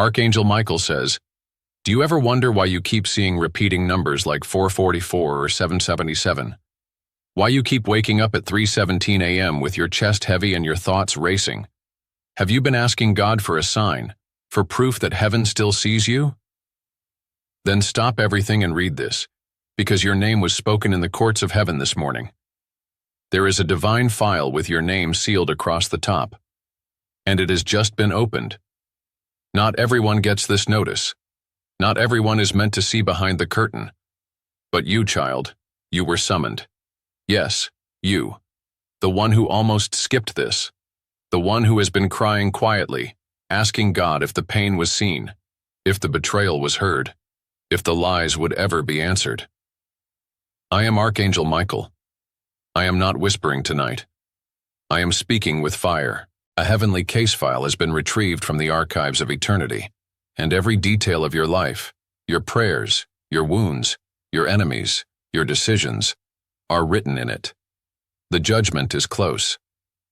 Archangel Michael says, "Do you ever wonder why you keep seeing repeating numbers like 444 or 777? Why you keep waking up at 3:17 a.m. with your chest heavy and your thoughts racing? Have you been asking God for a sign, for proof that heaven still sees you? Then stop everything and read this, because your name was spoken in the courts of heaven this morning. There is a divine file with your name sealed across the top, and it has just been opened. Not everyone gets this notice. Not everyone is meant to see behind the curtain. But you, child, you were summoned. Yes, you. The one who almost skipped this. The one who has been crying quietly, asking God if the pain was seen, if the betrayal was heard, if the lies would ever be answered. I am Archangel Michael. I am not whispering tonight. I am speaking with fire. A heavenly case file has been retrieved from the archives of eternity, and every detail of your life, your prayers, your wounds, your enemies, your decisions, are written in it. The judgment is close.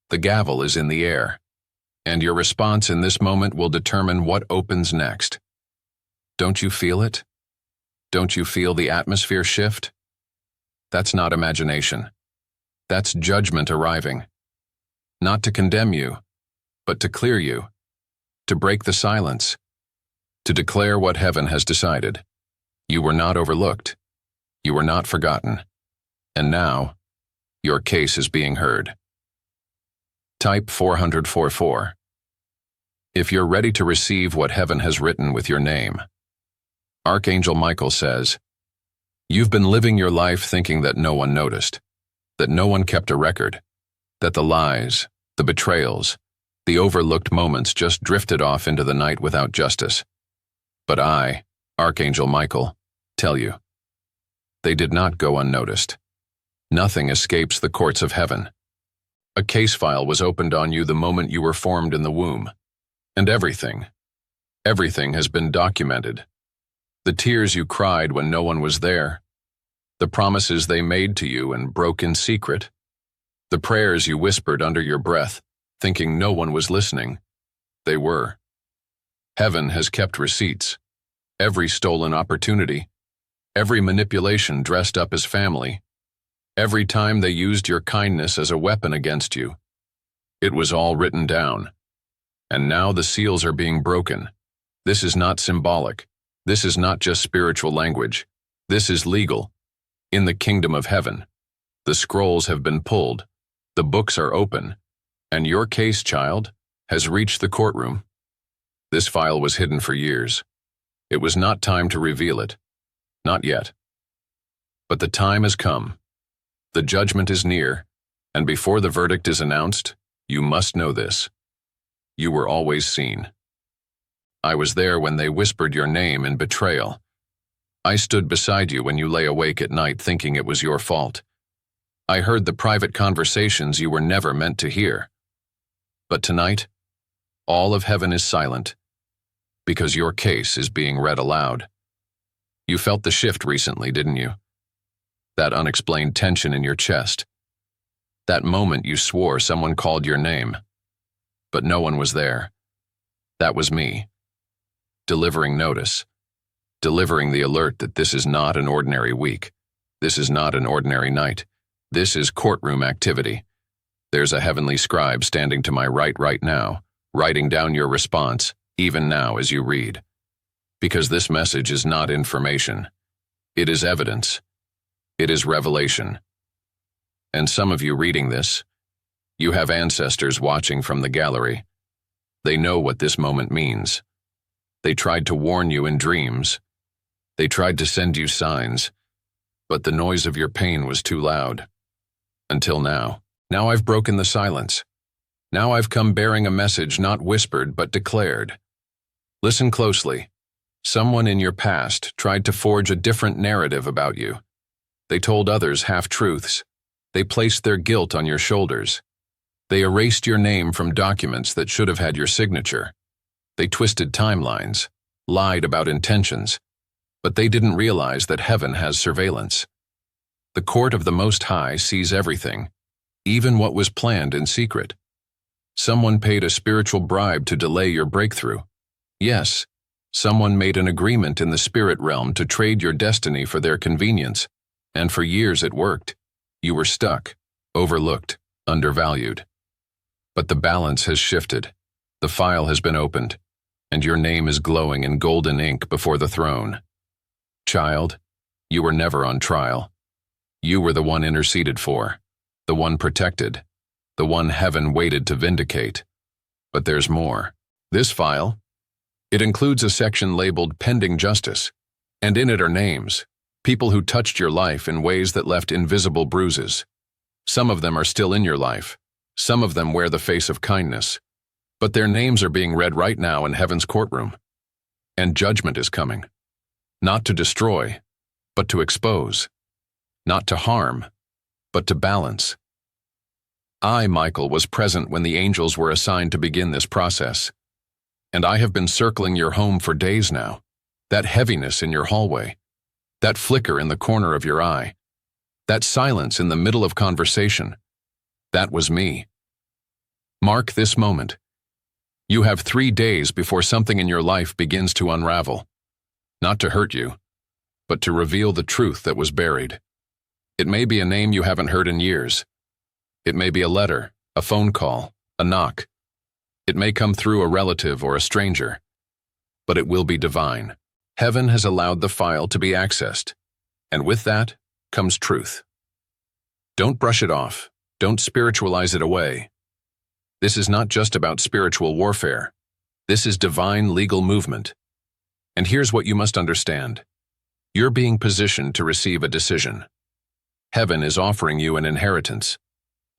The gavel is in the air, and your response in this moment will determine what opens next. Don't you feel it? Don't you feel the atmosphere shift? That's not imagination. That's judgment arriving. Not to condemn you, but to clear you, to break the silence, to declare what heaven has decided. You were not overlooked. You were not forgotten. And now, your case is being heard. Type 444. If you're ready to receive what heaven has written with your name. Archangel Michael says, "You've been living your life thinking that no one noticed, that no one kept a record, that the lies, the betrayals, the overlooked moments just drifted off into the night without justice. But I, Archangel Michael, tell you, they did not go unnoticed. Nothing escapes the courts of heaven. A case file was opened on you the moment you were formed in the womb. And everything has been documented. The tears you cried when no one was there, the promises they made to you and broke in secret, the prayers you whispered under your breath, thinking no one was listening. They were. Heaven has kept receipts. Every stolen opportunity, every manipulation dressed up as family, every time they used your kindness as a weapon against you. It was all written down. And now the seals are being broken. This is not symbolic. This is not just spiritual language. This is legal. In the kingdom of heaven, the scrolls have been pulled, the books are open, and your case, child, has reached the courtroom. This file was hidden for years. It was not time to reveal it. Not yet. But the time has come. The judgment is near, and before the verdict is announced, you must know this. You were always seen. I was there when they whispered your name in betrayal. I stood beside you when you lay awake at night thinking it was your fault. I heard the private conversations you were never meant to hear. But tonight, all of heaven is silent, because your case is being read aloud. You felt the shift recently, didn't you? That unexplained tension in your chest. That moment you swore someone called your name, but no one was there. That was me, delivering notice. Delivering the alert that this is not an ordinary week. This is not an ordinary night. This is courtroom activity. There's a heavenly scribe standing to my right now, writing down your response, even now as you read. Because this message is not information. It is evidence. It is revelation. And some of you reading this, you have ancestors watching from the gallery. They know what this moment means. They tried to warn you in dreams. They tried to send you signs, but the noise of your pain was too loud. Until now. Now I've broken the silence. Now I've come bearing a message not whispered but declared. Listen closely. Someone in your past tried to forge a different narrative about you. They told others half-truths. They placed their guilt on your shoulders. They erased your name from documents that should have had your signature. They twisted timelines, lied about intentions. But they didn't realize that heaven has surveillance. The court of the Most High sees everything, even what was planned in secret. Someone paid a spiritual bribe to delay your breakthrough. Yes, Someone made an agreement in the spirit realm to trade your destiny for their convenience, and for years it worked. You were stuck, overlooked, undervalued. But the balance has shifted. The file has been opened, and your name is glowing in golden ink before the throne. Child, you were never on trial. You were the one interceded for, the one protected, the one heaven waited to vindicate. But there's more. This file, it includes a section labeled Pending Justice, and in it are names, people who touched your life in ways that left invisible bruises. Some of them are still in your life. Some of them wear the face of kindness. But their names are being read right now in heaven's courtroom. And judgment is coming. Not to destroy, but to expose. Not to harm, but to balance. I, Michael, was present when the angels were assigned to begin this process. And I have been circling your home for days now. That heaviness in your hallway. That flicker in the corner of your eye. That silence in the middle of conversation. That was me. Mark this moment. You have 3 days before something in your life begins to unravel. Not to hurt you, but to reveal the truth that was buried. It may be a name you haven't heard in years. It may be a letter, a phone call, a knock. It may come through a relative or a stranger. But it will be divine. Heaven has allowed the file to be accessed, and with that comes truth. Don't brush it off. Don't spiritualize it away. This is not just about spiritual warfare. This is divine legal movement. And here's what you must understand. You're being positioned to receive a decision. Heaven is offering you an inheritance.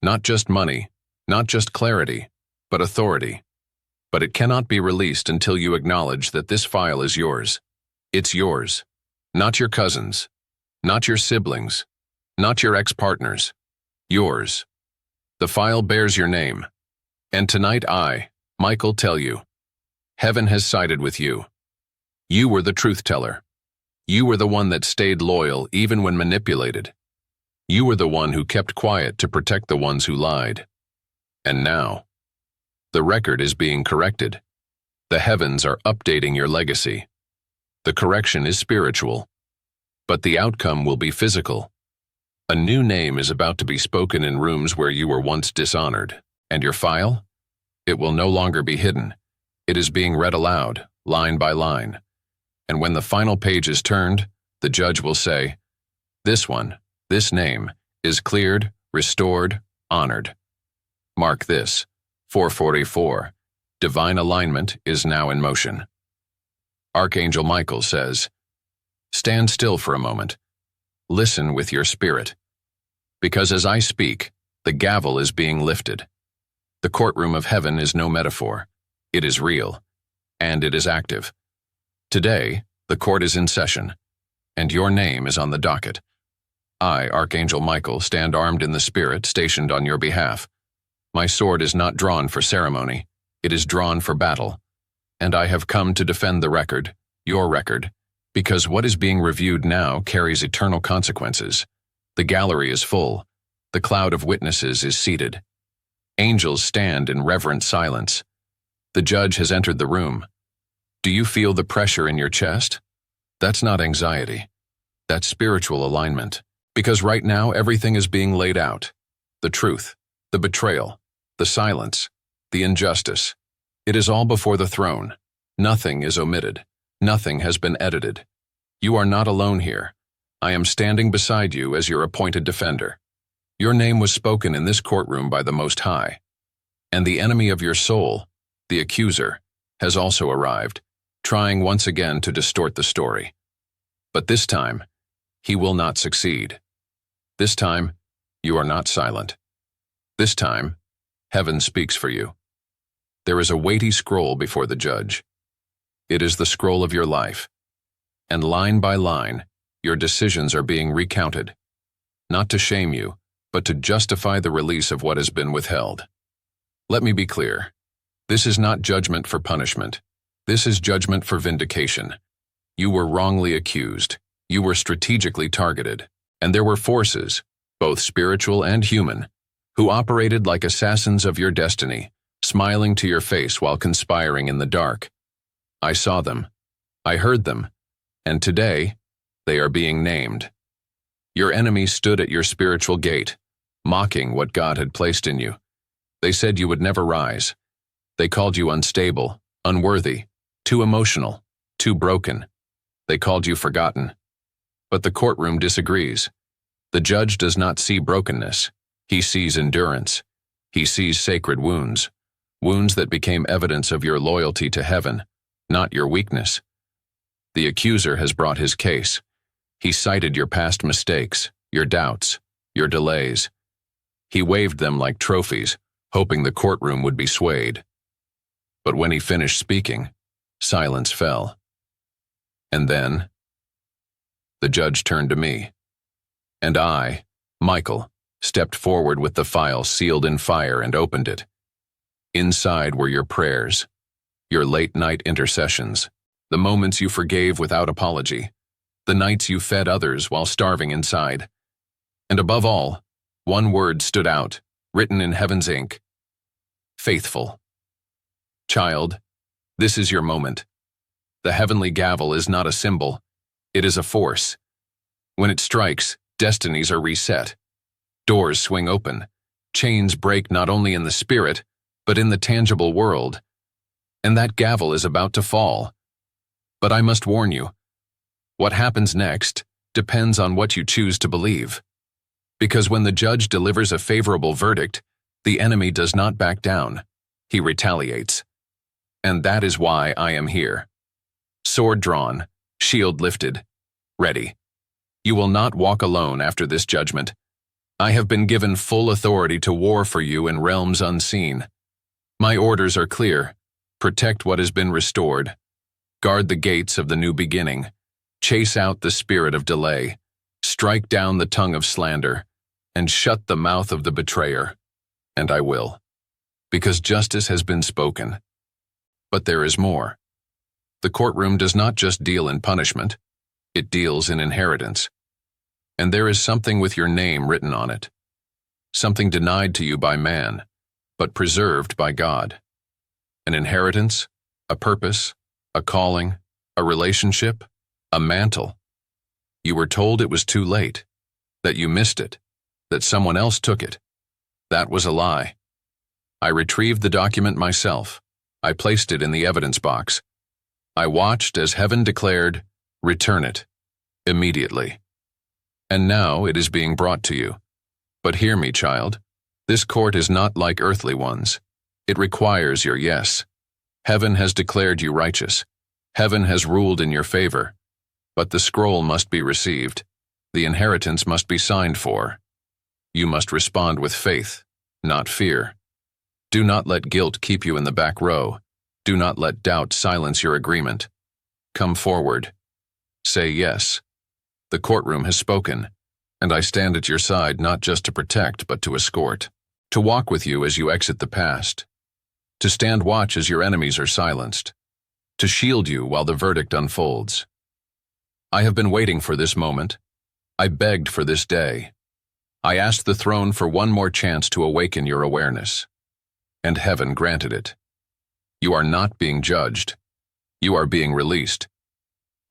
Not just money, not just clarity, but authority. But it cannot be released until you acknowledge that this file is yours. It's yours. Not your cousins. Not your siblings. Not your ex-partners. Yours. The file bears your name. And tonight I, Michael, tell you, heaven has sided with you. You were the truth teller. You were the one that stayed loyal even when manipulated. You were the one who kept quiet to protect the ones who lied. And now, the record is being corrected. The heavens are updating your legacy. The correction is spiritual, but the outcome will be physical. A new name is about to be spoken in rooms where you were once dishonored. And your file? It will no longer be hidden. It is being read aloud, line by line. And when the final page is turned, the judge will say, "This one, this name, is cleared, restored, honored." Mark this, 444, divine alignment is now in motion. Archangel Michael says, "Stand still for a moment. Listen with your spirit. Because as I speak, the gavel is being lifted. The courtroom of heaven is no metaphor. It is real, and it is active. Today, the court is in session, and your name is on the docket. I, Archangel Michael, stand armed in the spirit, stationed on your behalf. My sword is not drawn for ceremony. It is drawn for battle. And I have come to defend the record, your record, because what is being reviewed now carries eternal consequences. The gallery is full. The cloud of witnesses is seated. Angels stand in reverent silence. The judge has entered the room. Do you feel the pressure in your chest? That's not anxiety. That's spiritual alignment. Because right now everything is being laid out. The truth, the betrayal, the silence, the injustice. It is all before the throne. Nothing is omitted. Nothing has been edited. You are not alone here. I am standing beside you as your appointed defender. Your name was spoken in this courtroom by the Most High. And the enemy of your soul, the accuser, has also arrived, trying once again to distort the story. But this time, he will not succeed. This time, you are not silent. This time, heaven speaks for you. There is a weighty scroll before the judge. It is the scroll of your life. And line by line, your decisions are being recounted, not to shame you, but to justify the release of what has been withheld. Let me be clear. This is not judgment for punishment. This is judgment for vindication. You were wrongly accused. You were strategically targeted. And there were forces, both spiritual and human, who operated like assassins of your destiny, smiling to your face while conspiring in the dark. I saw them. I heard them, and today, they are being named. Your enemies stood at your spiritual gate, mocking what God had placed in you. They said you would never rise. They called you unstable, unworthy, too emotional, too broken. They called you forgotten. But the courtroom disagrees. The judge does not see brokenness. He sees endurance. He sees sacred wounds, wounds that became evidence of your loyalty to heaven, not your weakness. The accuser has brought his case. He cited your past mistakes, your doubts, your delays. He waved them like trophies, hoping the courtroom would be swayed. But when he finished speaking, silence fell. And then, the judge turned to me, and I, Michael, stepped forward with the file sealed in fire and opened it. Inside were your prayers, your late-night intercessions, the moments you forgave without apology, the nights you fed others while starving inside. And above all, one word stood out, written in heaven's ink: faithful. Child, this is your moment. The heavenly gavel is not a symbol, it is a force. When it strikes, destinies are reset. Doors swing open. Chains break not only in the spirit, but in the tangible world. And that gavel is about to fall. But I must warn you, what happens next depends on what you choose to believe. Because when the judge delivers a favorable verdict, the enemy does not back down. He retaliates. And that is why I am here. Sword drawn, shield lifted, ready. You will not walk alone after this judgment. I have been given full authority to war for you in realms unseen. My orders are clear. Protect what has been restored. Guard the gates of the new beginning. Chase out the spirit of delay. Strike down the tongue of slander. And shut the mouth of the betrayer. And I will. Because justice has been spoken. But there is more. The courtroom does not just deal in punishment. It deals in inheritance. And there is something with your name written on it. Something denied to you by man, but preserved by God. An inheritance, a purpose, a calling, a relationship, a mantle. You were told it was too late, that you missed it, that someone else took it. That was a lie. I retrieved the document myself. I placed it in the evidence box. I watched as heaven declared, "Return it, immediately." And now it is being brought to you. But hear me, child. This court is not like earthly ones. It requires your yes. Heaven has declared you righteous. Heaven has ruled in your favor. But the scroll must be received. The inheritance must be signed for. You must respond with faith, not fear. Do not let guilt keep you in the back row. Do not let doubt silence your agreement. Come forward. Say yes. The courtroom has spoken, and I stand at your side not just to protect but to escort. To walk with you as you exit the past. To stand watch as your enemies are silenced. To shield you while the verdict unfolds. I have been waiting for this moment. I begged for this day. I asked the throne for one more chance to awaken your awareness. And heaven granted it. You are not being judged. You are being released.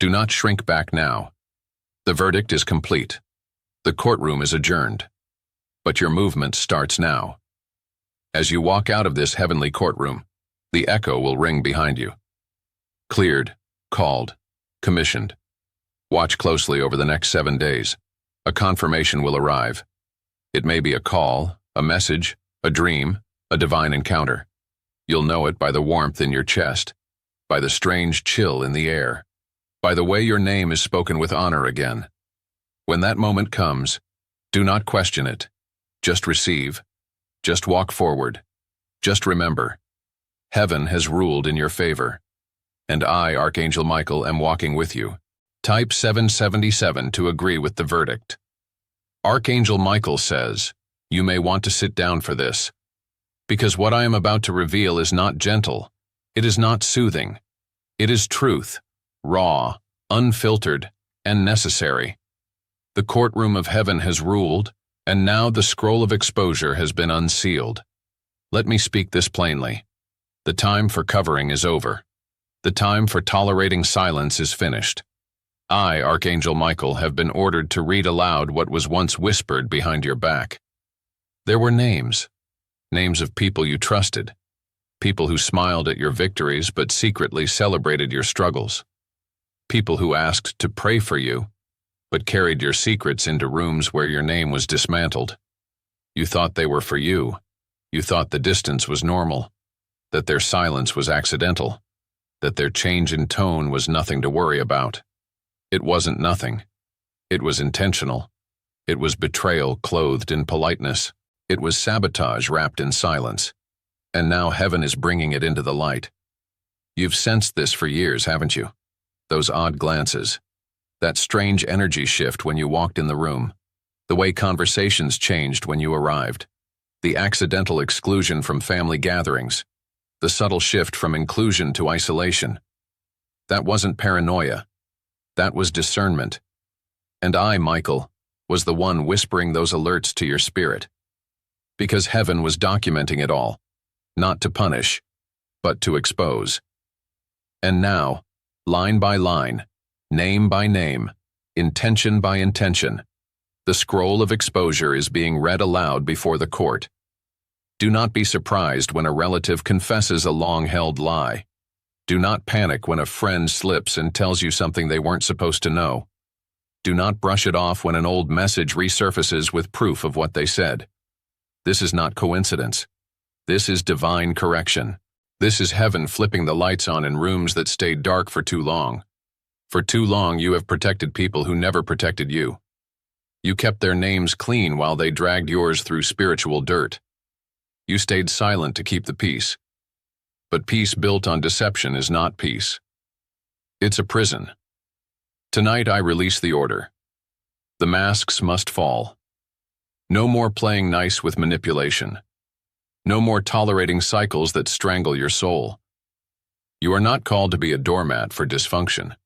Do not shrink back now. The verdict is complete. The courtroom is adjourned. But your movement starts now. As you walk out of this heavenly courtroom, the echo will ring behind you. Cleared, called, commissioned. Watch closely over the next 7 days. A confirmation will arrive. It may be a call, a message, a dream, a divine encounter. You'll know it by the warmth in your chest, by the strange chill in the air, by the way your name is spoken with honor again. When that moment comes, do not question it. Just receive. Just walk forward. Just remember, heaven has ruled in your favor. And I, Archangel Michael, am walking with you. Type 777 to agree with the verdict. Archangel Michael says, you may want to sit down for this. Because what I am about to reveal is not gentle. It is not soothing. It is truth, raw, unfiltered, and necessary. The courtroom of heaven has ruled, and now the scroll of exposure has been unsealed. Let me speak this plainly. The time for covering is over. The time for tolerating silence is finished. I, Archangel Michael, have been ordered to read aloud what was once whispered behind your back. There were names of people you trusted, people who smiled at your victories but secretly celebrated your struggles, people who asked to pray for you but carried your secrets into rooms where your name was dismantled. You thought they were for you. You thought the distance was normal, that their silence was accidental, that their change in tone was nothing to worry about. It wasn't nothing. It was intentional. It was betrayal clothed in politeness. It was sabotage wrapped in silence. And now heaven is bringing it into the light. You've sensed this for years, haven't you? Those odd glances, that strange energy shift when you walked in the room, the way conversations changed when you arrived, the accidental exclusion from family gatherings, the subtle shift from inclusion to isolation. That wasn't paranoia. That was discernment. And I, Michael, was the one whispering those alerts to your spirit. Because heaven was documenting it all, not to punish, but to expose. And now, line by line, name by name, intention by intention, the scroll of exposure is being read aloud before the court. Do not be surprised when a relative confesses a long-held lie. Do not panic when a friend slips and tells you something they weren't supposed to know. Do not brush it off when an old message resurfaces with proof of what they said. This is not coincidence. This is divine correction. This is heaven flipping the lights on in rooms that stayed dark for too long. For too long you have protected people who never protected you. You kept their names clean while they dragged yours through spiritual dirt. You stayed silent to keep the peace. But peace built on deception is not peace. It's a prison. Tonight I release the order. The masks must fall. No more playing nice with manipulation. No more tolerating cycles that strangle your soul. You are not called to be a doormat for dysfunction.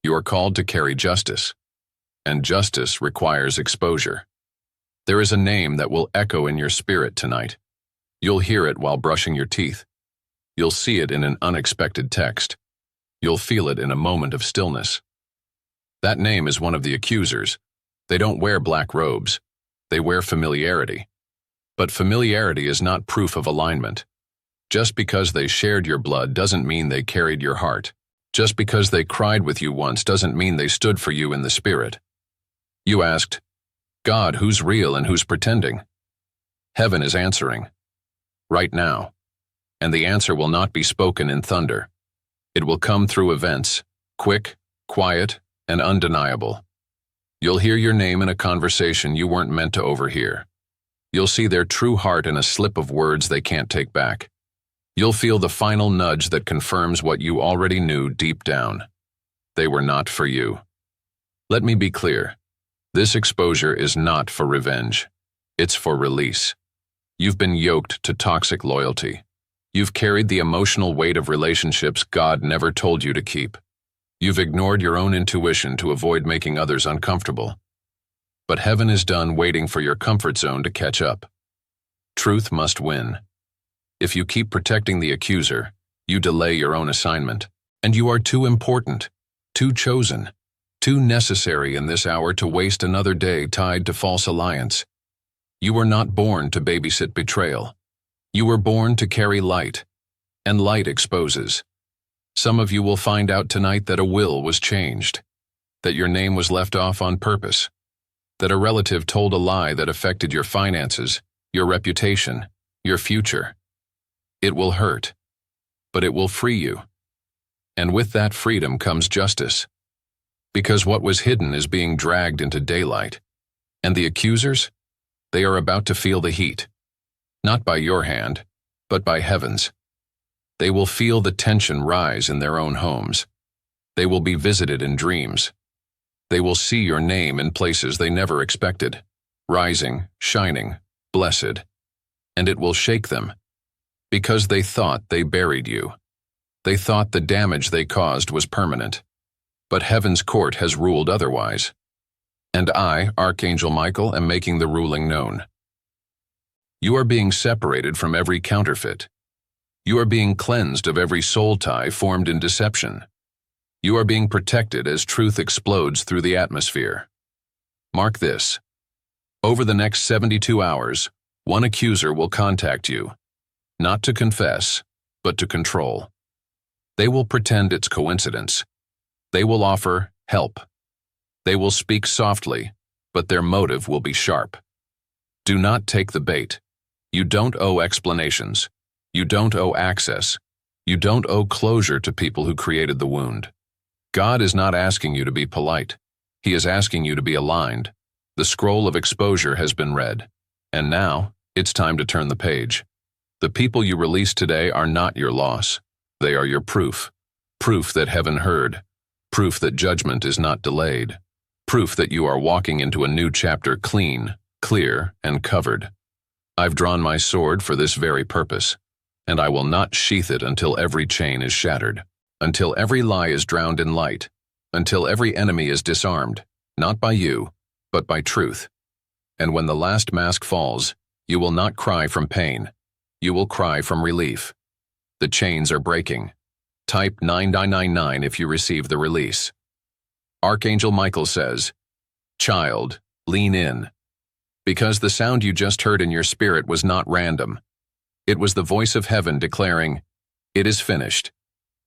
You are called to carry justice. And justice requires exposure. There is a name that will echo in your spirit tonight. You'll hear it while brushing your teeth. You'll see it in an unexpected text. You'll feel it in a moment of stillness. That name is one of the accusers. They don't wear black robes. They wear familiarity. But familiarity is not proof of alignment. Just because they shared your blood doesn't mean they carried your heart. Just because they cried with you once doesn't mean they stood for you in the spirit. You asked, God, who's real and who's pretending? Heaven is answering. Right now. And the answer will not be spoken in thunder. It will come through events, quick, quiet, and undeniable. You'll hear your name in a conversation you weren't meant to overhear. You'll see their true heart in a slip of words they can't take back. You'll feel the final nudge that confirms what you already knew deep down. They were not for you. Let me be clear. This exposure is not for revenge. It's for release. You've been yoked to toxic loyalty. You've carried the emotional weight of relationships God never told you to keep. You've ignored your own intuition to avoid making others uncomfortable. But heaven is done waiting for your comfort zone to catch up. Truth must win. If you keep protecting the accuser, you delay your own assignment. And you are too important, too chosen, too necessary in this hour to waste another day tied to false alliance. You were not born to babysit betrayal. You were born to carry light, and light exposes. Some of you will find out tonight that a will was changed, that your name was left off on purpose, that a relative told a lie that affected your finances, your reputation, your future. It will hurt, but it will free you. And with that freedom comes justice. Because what was hidden is being dragged into daylight. And the accusers? They are about to feel the heat. Not by your hand, but by heaven's. They will feel the tension rise in their own homes. They will be visited in dreams. They will see your name in places they never expected, rising, shining, blessed. And it will shake them, because they thought they buried you. They thought the damage they caused was permanent. But heaven's court has ruled otherwise. And I, Archangel Michael, am making the ruling known. You are being separated from every counterfeit. You are being cleansed of every soul tie formed in deception. You are being protected as truth explodes through the atmosphere. Mark this. Over the next 72 hours, one accuser will contact you, not to confess, but to control. They will pretend it's coincidence. They will offer help. They will speak softly, but their motive will be sharp. Do not take the bait. You don't owe explanations. You don't owe access. You don't owe closure to people who created the wound. God is not asking you to be polite. He is asking you to be aligned. The scroll of exposure has been read, and now it's time to turn the page. The people you release today are not your loss. They are your proof. Proof that heaven heard. Proof that judgment is not delayed. Proof that you are walking into a new chapter clean, clear, and covered. I've drawn my sword for this very purpose, and I will not sheath it until every chain is shattered, until every lie is drowned in light, until every enemy is disarmed, not by you, but by truth. And when the last mask falls, you will not cry from pain. You will cry from relief. The chains are breaking. Type 9999 if you receive the release. Archangel Michael says, "Child, lean in." Because the sound you just heard in your spirit was not random. It was the voice of heaven declaring, "It is finished."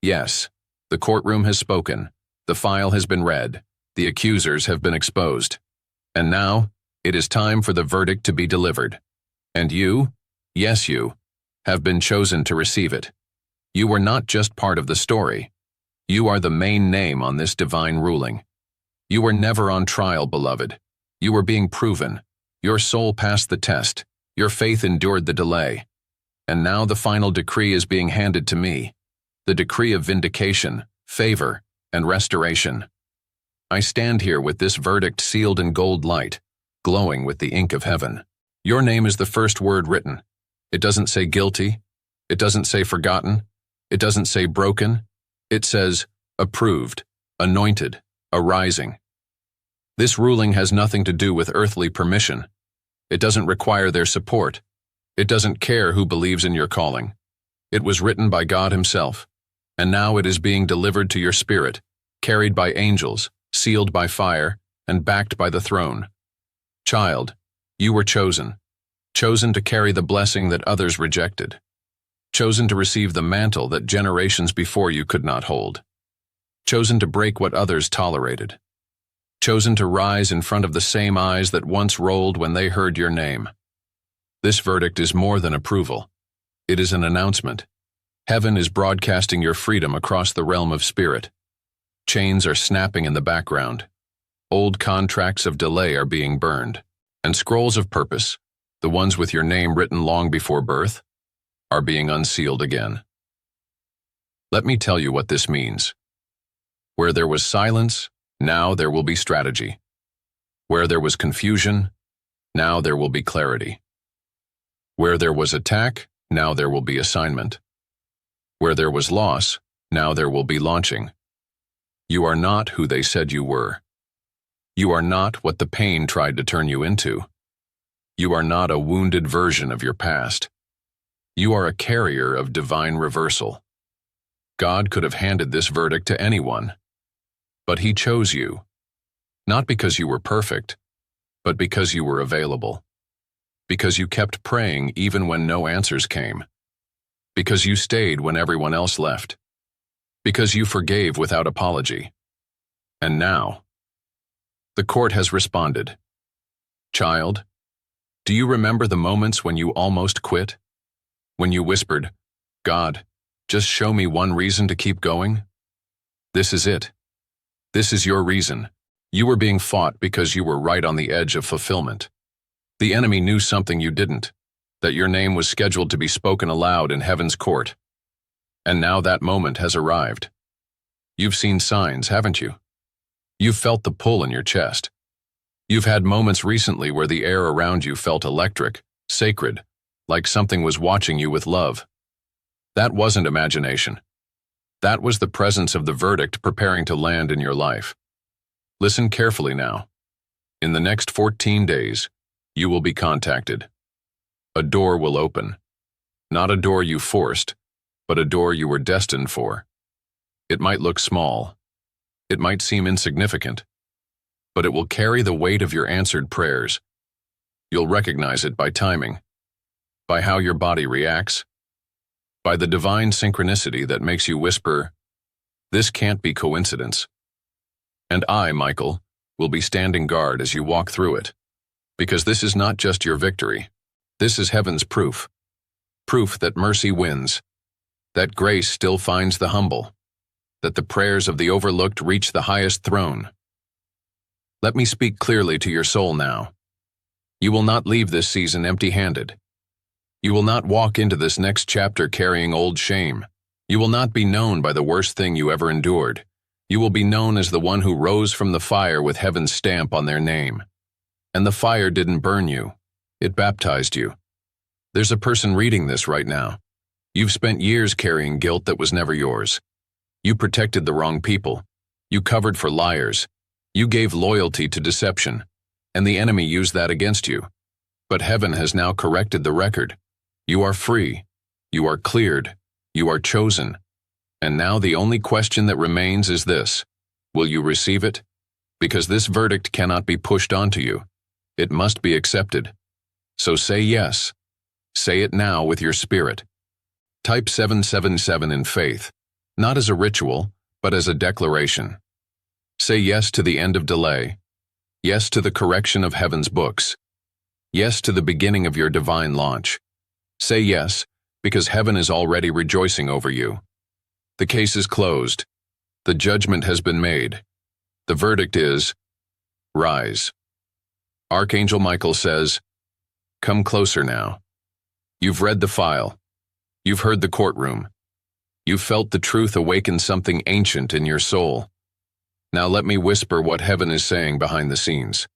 Yes, the courtroom has spoken. The file has been read. The accusers have been exposed. And now, it is time for the verdict to be delivered. And you, yes you, have been chosen to receive it. You were not just part of the story. You are the main name on this divine ruling. You were never on trial, beloved. You were being proven. Your soul passed the test. Your faith endured the delay. And now the final decree is being handed to me. The decree of vindication, favor, and restoration. I stand here with this verdict sealed in gold light, glowing with the ink of heaven. Your name is the first word written. It doesn't say guilty. It doesn't say forgotten. It doesn't say broken. It says approved, anointed, arising. This ruling has nothing to do with earthly permission. It doesn't require their support. It doesn't care who believes in your calling. It was written by God Himself, and now it is being delivered to your spirit, carried by angels, sealed by fire, and backed by the throne. Child, you were chosen. Chosen to carry the blessing that others rejected. Chosen to receive the mantle that generations before you could not hold. Chosen to break what others tolerated. Chosen to rise in front of the same eyes that once rolled when they heard your name. This verdict is more than approval. It is an announcement. Heaven is broadcasting your freedom across the realm of spirit. Chains are snapping in the background. Old contracts of delay are being burned. And scrolls of purpose, the ones with your name written long before birth, are being unsealed again. Let me tell you what this means. Where there was silence, now there will be strategy. Where there was confusion, now there will be clarity. Where there was attack, now there will be assignment. Where there was loss, now there will be launching. You are not who they said you were. You are not what the pain tried to turn you into. You are not a wounded version of your past. You are a carrier of divine reversal. God could have handed this verdict to anyone, but He chose you, not because you were perfect, but because you were available, because you kept praying even when no answers came, because you stayed when everyone else left, because you forgave without apology. And now, the court has responded. Child, do you remember the moments when you almost quit? When you whispered, "God, just show me one reason to keep going"? This is it. This is your reason. You were being fought because you were right on the edge of fulfillment. The enemy knew something you didn't, that your name was scheduled to be spoken aloud in heaven's court. And now that moment has arrived. You've seen signs, haven't you? You've felt the pull in your chest. You've had moments recently where the air around you felt electric, sacred, like something was watching you with love. That wasn't imagination. That was the presence of the verdict preparing to land in your life. Listen carefully now. In the next 14 days, you will be contacted. A door will open. Not a door you forced, but a door you were destined for. It might look small. It might seem insignificant, but it will carry the weight of your answered prayers. You'll recognize it by timing, by how your body reacts, by the divine synchronicity that makes you whisper, "This can't be coincidence." And I, Michael, will be standing guard as you walk through it, because this is not just your victory. This is heaven's proof. Proof that mercy wins, that grace still finds the humble, that the prayers of the overlooked reach the highest throne. Let me speak clearly to your soul now. You will not leave this season empty-handed. You will not walk into this next chapter carrying old shame. You will not be known by the worst thing you ever endured. You will be known as the one who rose from the fire with heaven's stamp on their name. And the fire didn't burn you. It baptized you. There's a person reading this right now. You've spent years carrying guilt that was never yours. You protected the wrong people. You covered for liars. You gave loyalty to deception, and the enemy used that against you. But heaven has now corrected the record. You are free. You are cleared. You are chosen. And now the only question that remains is this: will you receive it? Because this verdict cannot be pushed onto you. It must be accepted. So say yes. Say it now with your spirit. Type 777 in faith, not as a ritual, but as a declaration. Say yes to the end of delay. Yes to the correction of heaven's books. Yes to the beginning of your divine launch. Say yes, because heaven is already rejoicing over you. The case is closed. The judgment has been made. The verdict is, rise. Archangel Michael says, come closer now. You've read the file. You've heard the courtroom. You've felt the truth awaken something ancient in your soul. Now let me whisper what heaven is saying behind the scenes.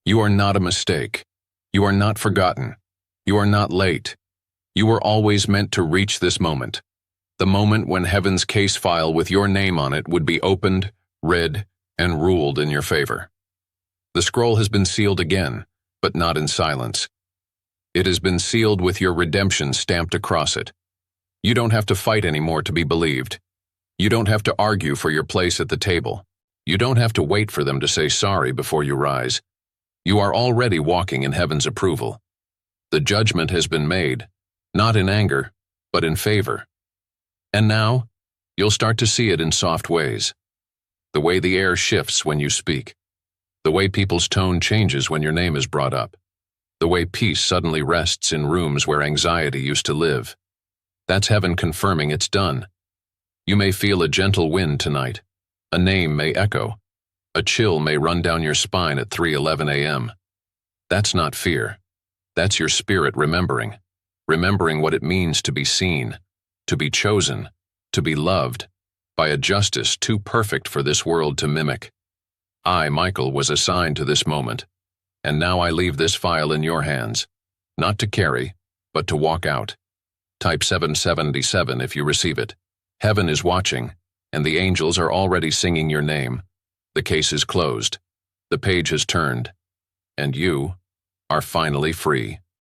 You are not a mistake. You are not forgotten. You are not late. You were always meant to reach this moment. The moment when heaven's case file with your name on it would be opened, read, and ruled in your favor. The scroll has been sealed again, but not in silence. It has been sealed with your redemption stamped across it. You don't have to fight anymore to be believed. You don't have to argue for your place at the table. You don't have to wait for them to say sorry before you rise. You are already walking in heaven's approval. The judgment has been made, not in anger, but in favor. And now, you'll start to see it in soft ways. The way the air shifts when you speak. The way people's tone changes when your name is brought up. The way peace suddenly rests in rooms where anxiety used to live. That's heaven confirming it's done. You may feel a gentle wind tonight. A name may echo. A chill may run down your spine at 3:11 a.m. That's not fear. That's your spirit remembering. Remembering what it means to be seen, to be chosen, to be loved, by a justice too perfect for this world to mimic. I, Michael, was assigned to this moment, and now I leave this file in your hands, not to carry, but to walk out. Type 777 if you receive it. Heaven is watching, and the angels are already singing your name. The case is closed. The page has turned, and you are finally free.